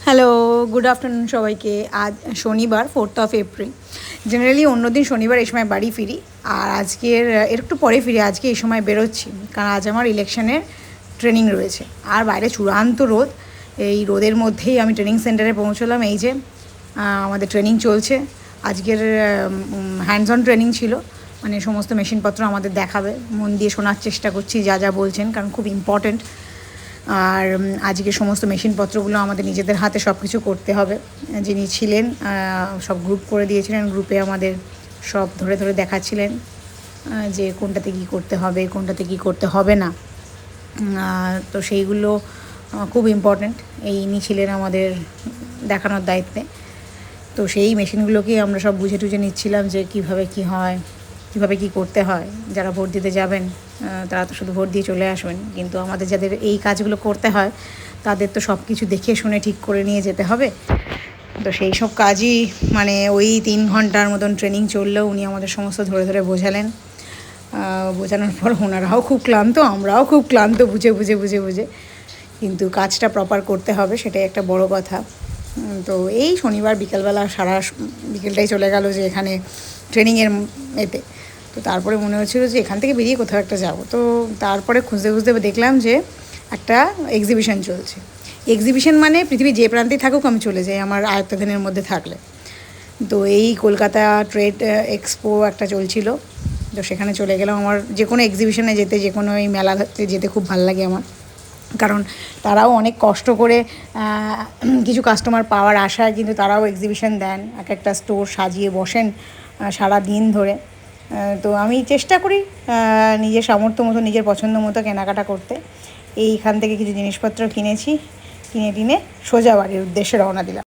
Hello, good afternoon সবাইকে। আজ শনিবার 4th এপ্রিল। জেনারেলি অন্যদিন শনিবার এই সময় বাড়ি ফিরি, আর আজকের একটু পরে ফিরি। আজকে এই সময় বেরোচ্ছি কারণ আজ আমার ইলেকশনের ট্রেনিং রয়েছে। আর বাইরে চূড়ান্ত রোদ। এই রোদের মধ্যেই আমি ট্রেনিং সেন্টারে পৌঁছলাম। এই যে আমাদের ট্রেনিং চলছে। আজকের হ্যান্ডস অন ট্রেনিং ছিল, মানে সমস্ত মেশিনপত্র আমাদের দেখাবে। মন দিয়ে শোনার চেষ্টা করছি যা যা বলছেন, কারণ খুব ইম্পর্ট্যান্ট। আর আজকে সমস্ত মেশিনপত্রগুলো আমাদের নিজেদের হাতে সব কিছু করতে হবে। যিনি ছিলেন সব গ্রুপ করে দিয়েছিলেন, গ্রুপে আমাদের সব ধরে ধরে দেখাচ্ছিলেন যে কোনটাতে কী করতে হবে, কোনটাতে কী করতে হবে না। তো সেইগুলো খুব ইম্পর্ট্যান্ট। ইনি ছিলেন আমাদের দেখানোর দায়িত্বে। তো সেই মেশিনগুলোকেই আমরা সব বুঝে টুঝে নিচ্ছিলাম যে কীভাবে কী হয়, কীভাবে কী করতে হয়। যারা ভোট দিতে যাবেন তারা তো শুধু ভোট দিয়ে চলে আসবেন, কিন্তু আমাদের যাদের এই কাজগুলো করতে হয় তাদের তো সব কিছু দেখে শুনে ঠিক করে নিয়ে যেতে হবে। তো সেই সব কাজই মানে ওই 3 ঘন্টার মতন ট্রেনিং চললেও উনি আমাদের সমস্ত ধরে ধরে বোঝালেন। বোঝানোর পর ওনারাও খুব ক্লান্ত, আমরাও খুব ক্লান্ত বুঝে বুঝে বুঝে বুঝে, কিন্তু কাজটা প্রপার করতে হবে, সেটাই একটা বড় কথা। তো এই শনিবার বিকেলবেলা সারা বিকেলটাই চলে গেল যে এখানে ট্রেনিংয়ের এতে। তো তারপরে মনে হচ্ছিলো যে এখান থেকে বেরিয়ে কোথাও একটা যাব। তো তারপরে খুঁজতে খুঁজতে দেখলাম যে একটা এক্সিবিশন চলছে। এক্সিবিশন মানে পৃথিবীর যে প্রান্তেই থাকুক আমি চলে যাই আমার আয়ত্তাধীনের মধ্যে থাকলে। তো এই কলকাতা ট্রেড এক্সপো একটা চলছিল, তো সেখানে চলে গেলাম। আমার যে কোনো এক্সিবিশনে যেতে, যে কোনো এই মেলাতে যেতে খুব ভালো লাগে আমার, কারণ তারাও অনেক কষ্ট করে কিছু কাস্টমার পাওয়ার আশায় কিন্তু তারাও এক্সিবিশন দেন, এক একটা স্টোর সাজিয়ে বসেন সারা দিন ধরে। তো আমি চেষ্টা করি নিজের সামর্থ্য মতো, নিজের পছন্দ মতো কেনাকাটা করতে। এইখান থেকে কিছু জিনিসপত্র কিনেছি, কিনে টিনে সোজা বাড়ির উদ্দেশ্যে রওনা দিলাম।